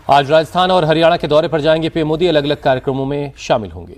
आज राजस्थान और हरियाणा के दौरे पर जाएंगे पीएम मोदी। अलग अलग कार्यक्रमों में शामिल होंगे।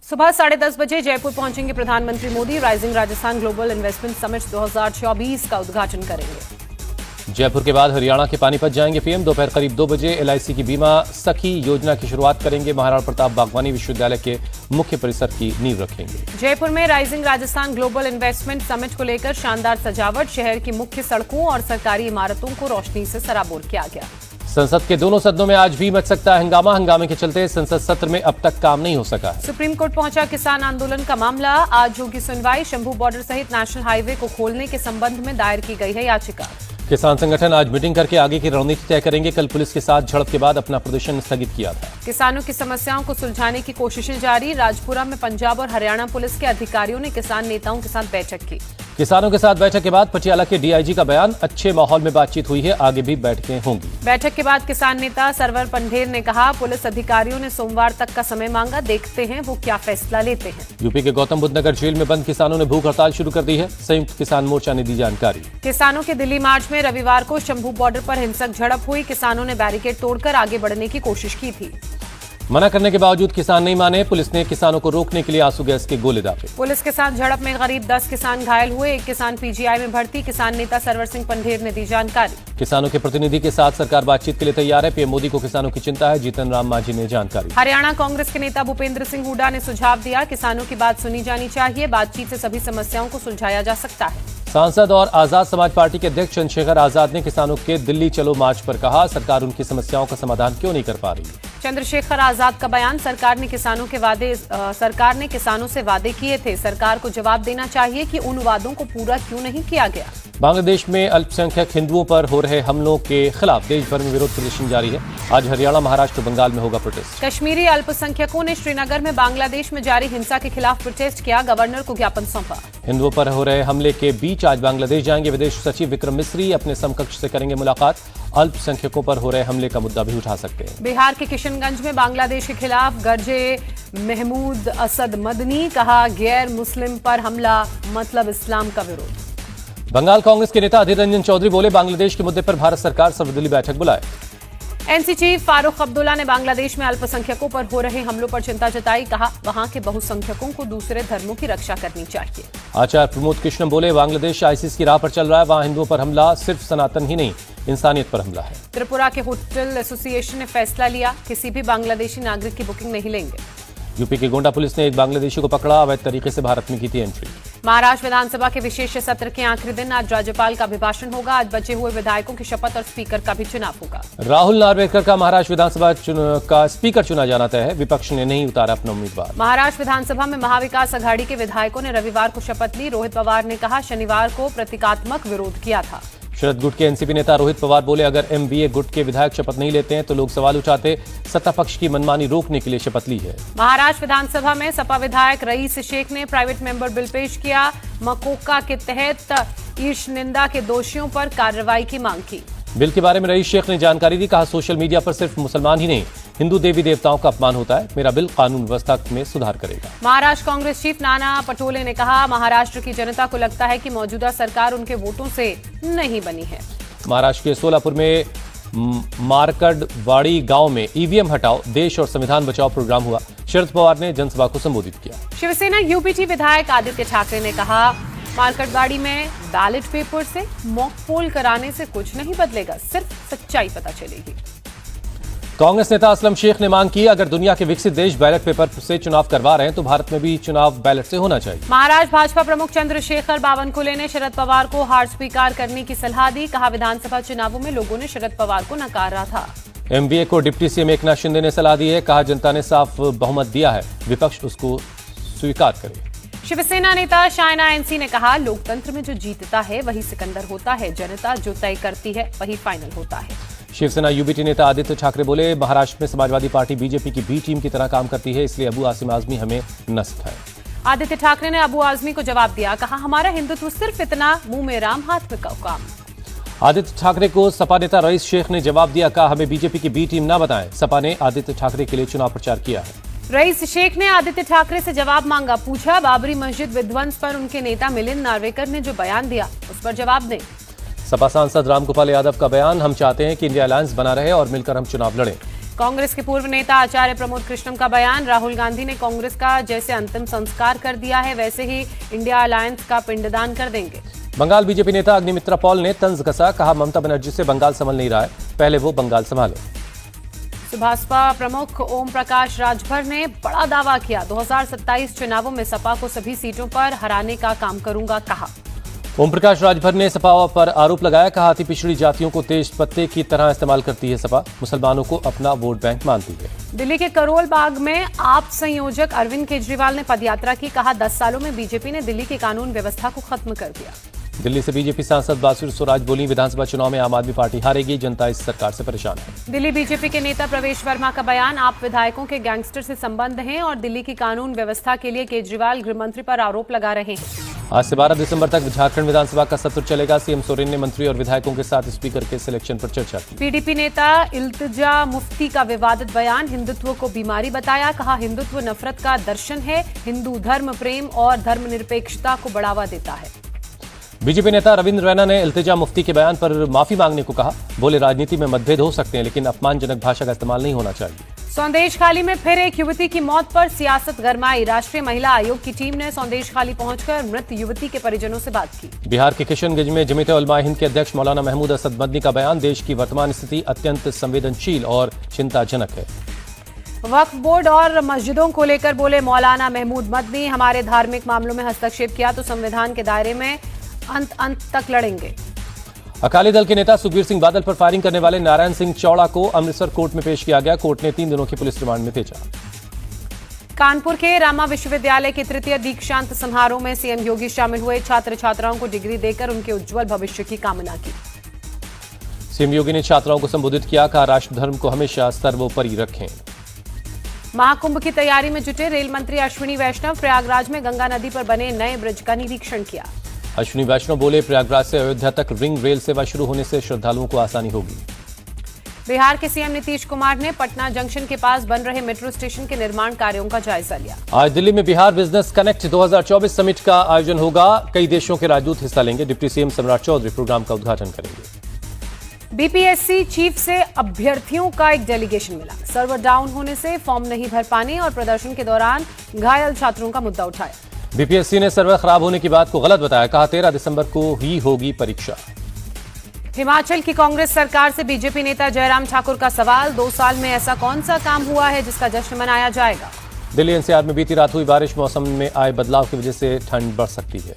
सुबह 10:30 बजे जयपुर पहुंचेंगे प्रधानमंत्री Modi. Rising Rajasthan global investment summit 2024 का उद्घाटन करेंगे। जयपुर के बाद हरियाणा के पानीपत जाएंगे पीएम। दोपहर करीब 2 बजे एलआईसी की बीमा सखी योजना की शुरुआत करेंगे। महाराणा प्रताप बागवानी विश्वविद्यालय के मुख्य परिसर की नींव रखेंगे। जयपुर में rising Rajasthan global investment summit को लेकर शानदार सजावट। शहर की मुख्य सड़कों और सरकारी इमारतों को रोशनी से सराबोर किया गया। संसद के दोनों सदनों में आज भी मच सकता है हंगामा। हंगामे के चलते संसद सत्र में अब तक काम नहीं हो सका है। सुप्रीम कोर्ट पहुंचा किसान आंदोलन का मामला। आज होगी सुनवाई। शंभू बॉर्डर सहित नेशनल हाईवे को खोलने के संबंध में दायर की गई है याचिका। किसान संगठन आज मीटिंग करके आगे की रणनीति तय करेंगे। कल पुलिस के साथ झड़प के बाद अपना प्रदर्शन स्थगित किया था। किसानों की समस्याओं को सुलझाने की कोशिशें जारी। राजपुरा में पंजाब और हरियाणा पुलिस के अधिकारियों ने किसान नेताओं के साथ बैठक की। किसानों के साथ बैठक के बाद पटियाला के डीआईजी का बयान। अच्छे माहौल में बातचीत हुई है, आगे भी बैठकें होंगी। बैठक के बाद किसान नेता सरवर पंढेर ने कहा, पुलिस अधिकारियों ने सोमवार तक का समय मांगा, देखते हैं वो क्या फैसला लेते हैं। यूपी के गौतम बुद्ध नगर जेल में बंद किसानों ने भूख हड़ताल शुरू कर दी है। संयुक्त किसान मोर्चा ने दी जानकारी। किसानों के दिल्ली मार्च में रविवार को शंभू बॉर्डर पर हिंसक झड़प हुई। किसानों ने बैरिकेड तोड़कर आगे बढ़ने की कोशिश की थी। मना करने के बावजूद किसान नहीं माने। पुलिस ने किसानों को रोकने के लिए आंसू गैस के गोले दागे। पुलिस के साथ झड़प में करीब 10 किसान घायल हुए। एक किसान पीजीआई में भर्ती। किसान नेता सरवर सिंह पंढेर ने दी जानकारी। किसानों के प्रतिनिधि के साथ सरकार बातचीत के लिए तैयार है। पीएम मोदी को किसानों की चिंता है। जीतन राम मांझी ने जानकारी। हरियाणा कांग्रेस के नेता भूपेंद्र सिंह हुड्डा ने सुझाव दिया, किसानों की बात सुनी जानी चाहिए। बातचीत से सभी समस्याओं को सुलझाया जा सकता है। सांसद और आजाद समाज पार्टी के अध्यक्ष चंद्रशेखर आजाद ने किसानों के दिल्ली चलो मार्च पर कहा, सरकार उनकी समस्याओं का समाधान क्यों नहीं कर पा रही। चंद्रशेखर आजाद का बयान, सरकार ने किसानों से वादे किए थे। सरकार को जवाब देना चाहिए कि उन वादों को पूरा क्यों नहीं किया गया। बांग्लादेश में अल्पसंख्यक हिंदुओं पर हो रहे हमलों के खिलाफ देश भर में विरोध प्रदर्शन जारी है। आज हरियाणा, महाराष्ट्र, बंगाल में होगा प्रोटेस्ट। कश्मीरी अल्पसंख्यकों ने श्रीनगर में बांग्लादेश में जारी हिंसा के खिलाफ प्रोटेस्ट किया। गवर्नर को ज्ञापन सौंपा। हिंदुओं पर हो रहे हमले के बीच आज बांग्लादेश जाएंगे विदेश सचिव विक्रम मिस्री। अपने समकक्ष से करेंगे मुलाकात। अल्पसंख्यकों पर हो रहे हमले का मुद्दा भी उठा सकते हैं। बिहार के किशनगंज में बांग्लादेश के खिलाफ गरजे महमूद असद मदनी। कहा, गैर मुस्लिम पर हमला मतलब इस्लाम का विरोध। बंगाल कांग्रेस के नेता अधीर रंजन चौधरी बोले, बांग्लादेश के मुद्दे पर भारत सरकार सर्वदलीय बैठक बुलाए। एनसी चीफ फारूक अब्दुल्ला ने बांग्लादेश में अल्पसंख्यकों पर हो रहे हमलों पर चिंता जताई। कहा, वहां के बहुसंख्यकों को दूसरे धर्मों की रक्षा करनी चाहिए। आचार्य प्रमोद कृष्ण बोले, बांग्लादेश आईसिस की राह पर चल रहा है। वहां हिंदुओं पर हमला सिर्फ सनातन ही नहीं, इंसानियत पर हमला है। त्रिपुरा के होटल एसोसिएशन ने फैसला लिया, किसी भी बांग्लादेशी नागरिक की बुकिंग नहीं लेंगे। यूपी की गोंडा पुलिस ने एक बांग्लादेशी को पकड़ा, अवैध तरीके से भारत में की थी एंट्री। महाराष्ट्र विधानसभा के विशेष सत्र के आखिरी दिन आज राज्यपाल का अभिभाषण होगा। आज बचे हुए विधायकों की शपथ और स्पीकर का भी चुनाव होगा। राहुल नार्वेकर का महाराष्ट्र विधानसभा का स्पीकर चुना जाना तय है। विपक्ष ने नहीं उतारा अपना उम्मीदवार। महाराष्ट्र विधानसभा में महाविकास अघाड़ी के विधायकों ने रविवार को शपथ ली। रोहित पवार ने कहा, शनिवार को प्रतीकात्मक विरोध किया था। शरद गुट के एनसीपी नेता रोहित पवार बोले, अगर एमवीए गुट के विधायक शपथ नहीं लेते हैं तो लोग सवाल उठाते। सत्ता पक्ष की मनमानी रोकने के लिए शपथ ली है। महाराष्ट्र विधानसभा में सपा विधायक रईस शेख ने प्राइवेट मेंबर बिल पेश किया। मकोका के तहत ईर्ष निंदा के दोषियों पर कार्रवाई की मांग की। बिल के बारे में रईस शेख ने जानकारी दी। कहा, सोशल मीडिया पर सिर्फ मुसलमान ही नहीं, हिंदू देवी देवताओं का अपमान होता है। मेरा बिल कानून व्यवस्था में सुधार करेगा। महाराष्ट्र कांग्रेस चीफ नाना पटोले ने कहा, महाराष्ट्र की जनता को लगता है कि मौजूदा सरकार उनके वोटों से नहीं बनी है। महाराष्ट्र के सोलापुर में मारकडवाड़ी गांव में ईवीएम हटाओ, देश और संविधान बचाओ प्रोग्राम हुआ। शरद पवार ने जनसभा को संबोधित किया। शिवसेना यूपीटी विधायक आदित्य ठाकरे ने कहा, मारकडवाड़ी में बैलेट पेपर से मॉक पोल कराने से कुछ नहीं बदलेगा, सिर्फ सच्चाई पता चलेगी। कांग्रेस नेता असलम शेख ने मांग की, अगर दुनिया के विकसित देश बैलेट पेपर से चुनाव करवा रहे हैं तो भारत में भी चुनाव बैलेट से होना चाहिए। महाराष्ट्र भाजपा प्रमुख चंद्रशेखर बावनकुले ने शरद पवार को हार स्वीकार करने की सलाह दी। कहा, विधानसभा चुनावों में लोगों ने शरद पवार को नकारा था। एमवीए को डिप्टी सीएम एकनाथ शिंदे ने सलाह दी है। कहा, जनता ने साफ बहुमत दिया है, विपक्ष उसको स्वीकार करे। शिवसेना नेता शायना एनसी ने कहा, लोकतंत्र में जो जीतता है वही सिकंदर होता है, जनता जो तय करती है वही फाइनल होता है। शिवसेना यूबीटी नेता आदित्य ठाकरे बोले, महाराष्ट्र में समाजवादी पार्टी बीजेपी की बी टीम की तरह काम करती है, इसलिए अबू आसिम आजमी हमें न सिखाए। आदित्य ठाकरे ने अबू आजमी को जवाब दिया। कहा, हमारा हिंदुत्व सिर्फ इतना, मुंह में राम हाथ में काम। आदित्य ठाकरे को सपा नेता रईस शेख ने जवाब दिया। कहा, हमें बीजेपी की बी टीम न बताएं। सपा ने आदित्य ठाकरे के लिए चुनाव प्रचार किया है। रईस शेख ने आदित्य ठाकरे से जवाब मांगा। पूछा, बाबरी मस्जिद विध्वंस पर उनके नेता मिलिंद नार्वेकर ने जो बयान दिया उस पर जवाब दें। सपा सांसद रामगोपाल यादव का बयान, हम चाहते हैं कि इंडिया अलायंस बना रहे और मिलकर हम चुनाव लड़ें। कांग्रेस के पूर्व नेता आचार्य प्रमोद कृष्णम का बयान, राहुल गांधी ने कांग्रेस का जैसे अंतिम संस्कार कर दिया है वैसे ही इंडिया अलायंस का पिंडदान कर देंगे। बंगाल बीजेपी नेता अग्निमित्रा पॉल ने तंज कसा, कहा ममता बनर्जी से बंगाल संभल नहीं रहा है, पहले वो बंगाल संभाले। सुभाषपा प्रमुख ओम प्रकाश राजभर ने बड़ा दावा किया, 2027 चुनावों में सपा को सभी सीटों पर हराने का काम करूंगा, कहा। ओम प्रकाश राजभर ने सपा पर आरोप लगाया, कहा अति पिछड़ी जातियों को तेज पत्ते की तरह इस्तेमाल करती है सपा, मुसलमानों को अपना वोट बैंक मानती है। दिल्ली के करोल बाग में आप संयोजक अरविंद केजरीवाल ने पदयात्रा की, कहा 10 सालों में बीजेपी ने दिल्ली की कानून व्यवस्था को खत्म कर दिया। दिल्ली से बीजेपी सांसद बासुर स्वराज बोली, विधानसभा चुनाव में आम आदमी पार्टी हारेगी, जनता इस सरकार से परेशान है। दिल्ली बीजेपी के नेता प्रवेश वर्मा का बयान, आप विधायकों के गैंगस्टर से संबंध हैं और दिल्ली की कानून व्यवस्था के लिए केजरीवाल गृहमंत्री पर आरोप लगा रहे हैं। आज से 12 दिसंबर तक झारखंड विधानसभा का सत्र चलेगा। सीएम सोरेन ने मंत्री और विधायकों के साथ स्पीकर के सिलेक्शन पर चर्चा की। पीडीपी नेता इल्तिजा मुफ्ती का विवादित बयान, हिंदुत्व को बीमारी बताया, कहा हिंदुत्व नफरत का दर्शन है, हिंदू धर्म प्रेम और धर्मनिरपेक्षता को बढ़ावा देता है। बीजेपी नेता रविंद्र रैना ने इल्तिजा मुफ्ती के बयान पर माफी मांगने को कहा, बोले राजनीति में मतभेद हो सकते हैं लेकिन अपमानजनक भाषा का इस्तेमाल नहीं होना चाहिए। सौंदेशखाली में फिर एक युवती की मौत पर सियासत गरमाई, राष्ट्रीय महिला आयोग की टीम ने सौंदेशखाली पहुंचकर मृत युवती के परिजनों से बात की। बिहार के किशनगंज में जमीयत उलमा हिंद के अध्यक्ष मौलाना महमूद असद मदनी का बयान, देश की वर्तमान स्थिति अत्यंत संवेदनशील और चिंताजनक है। वक्फ बोर्ड और मस्जिदों को लेकर बोले मौलाना महमूद मदनी, हमारे धार्मिक मामलों में हस्तक्षेप किया तो संविधान के दायरे में अंत तक लड़ेंगे। अकाली दल के नेता सुखबीर सिंह बादल पर फायरिंग करने वाले नारायण सिंह चौड़ा को अमृतसर कोर्ट में पेश किया गया। कोर्ट ने 3 दिनों की पुलिस रिमांड में भेजा। कानपुर के रामा विश्वविद्यालय के तृतीय दीक्षांत समारोह में सीएम योगी शामिल हुए, छात्र छात्राओं को डिग्री देकर उनके उज्जवल भविष्य की कामना की। सीएम योगी ने छात्राओं को संबोधित किया, कहा राष्ट्र धर्म को हमेशा सर्वोपरि रखें। महाकुंभ की तैयारी में जुटे रेल मंत्री अश्विनी वैष्णव, प्रयागराज में गंगा नदी पर बने नए ब्रिज का निरीक्षण किया। अश्विनी वैष्णव बोले, प्रयागराज से अयोध्या तक रिंग रेल सेवा शुरू होने से श्रद्धालुओं को आसानी होगी। बिहार के सीएम नीतीश कुमार ने पटना जंक्शन के पास बन रहे मेट्रो स्टेशन के निर्माण कार्यों का जायजा लिया। आज दिल्ली में बिहार बिजनेस कनेक्ट 2024 समिट का आयोजन होगा, कई देशों के राजदूत हिस्सा लेंगे। डिप्टी सीएम सम्राट चौधरी प्रोग्राम का उद्घाटन करेंगे। बीपीएससी चीफ से अभ्यर्थियों का एक डेलीगेशन मिला, सर्वर डाउन होने से फॉर्म नहीं भर पाने और प्रदर्शन के दौरान घायल छात्रों का मुद्दा उठाया। बीपीएससी ने सर्वर खराब होने की बात को गलत बताया, कहा 13 दिसंबर को ही होगी परीक्षा। हिमाचल की कांग्रेस सरकार से बीजेपी नेता जयराम ठाकुर का सवाल, 2 साल में ऐसा कौन सा काम हुआ है जिसका जश्न मनाया जाएगा। दिल्ली एनसीआर में बीती रात हुई बारिश, मौसम में आए बदलाव की वजह से ठंड बढ़ सकती है।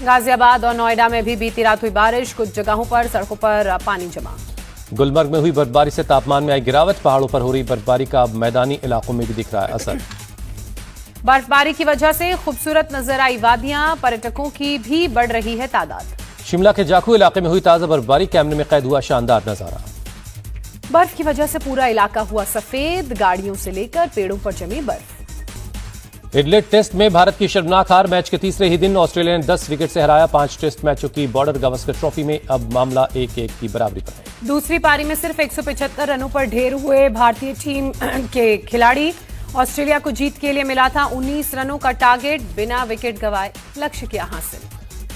गाजियाबाद और नोएडा में भी बीती रात हुई बारिश, कुछ जगहों पर सड़कों पर पानी जमा। गुलमर्ग में हुई बर्फबारी से तापमान में आई गिरावट, पहाड़ों पर हो रही बर्फबारी का मैदानी इलाकों में भी दिख रहा है असर। बर्फबारी की वजह से खूबसूरत नजर आई वादियां, पर्यटकों की भी बढ़ रही है तादाद। शिमला के जाखू इलाके में हुई ताजा बर्फबारी, कैमरे में कैद हुआ शानदार नजारा। बर्फ की वजह से पूरा इलाका हुआ सफेद, गाड़ियों से लेकर पेड़ों पर जमी बर्फ। एडिलेड टेस्ट में भारत की शर्मनाक हार, मैच के तीसरे ही दिन ऑस्ट्रेलिया ने 10 विकेट से हराया। 5 टेस्ट मैचों की बॉर्डर गावस्कर ट्रॉफी में अब मामला 1-1 की बराबरी पर है। दूसरी पारी में सिर्फ 175 रनों पर ढेर हुए भारतीय टीम के खिलाड़ी। ऑस्ट्रेलिया को जीत के लिए मिला था 19 रनों का टारगेट, बिना विकेट गंवाए लक्ष्य किया हासिल।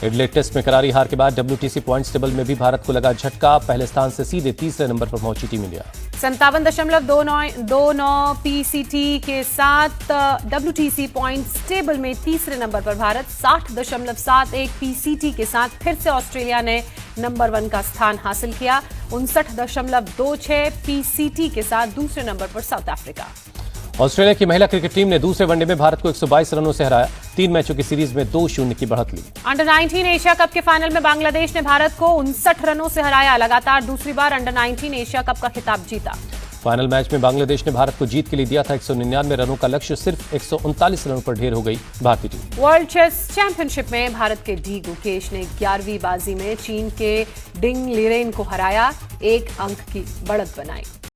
एडिलेड टेस्ट में करारी हार के बाद WTC पॉइंट्स टेबल में भी भारत को लगा झटका, पहले स्थान से सीधे तीसरे नंबर पर पहुंची टीम इंडिया। 57.29 PCT के साथ WTC पॉइंट्स टेबल में तीसरे नंबर पर भारत, 60.71 PCT के साथ फिर से ऑस्ट्रेलिया ने नंबर 1 का स्थान हासिल किया। 59.26 PCT के साथ दूसरे नंबर पर साउथ अफ्रीका। ऑस्ट्रेलिया की महिला क्रिकेट टीम ने दूसरे वनडे में भारत को 122 रनों से हराया, 3 मैचों की सीरीज में 2-0 की बढ़त ली। अंडर 19 एशिया कप के फाइनल में बांग्लादेश ने भारत को 59 रनों से हराया, लगातार दूसरी बार अंडर 19 एशिया कप का खिताब जीता। फाइनल मैच में बांग्लादेश ने भारत को जीत के लिए दिया था 199 रनों का लक्ष्य, सिर्फ 139 रनों पर ढेर हो गई भारतीय टीम। वर्ल्ड चेस चैंपियनशिप में भारत के डी गुकेश ने 11वीं बाजी में चीन के डिंग लिरेन को हराया, 1 अंक की बढ़त बनाई।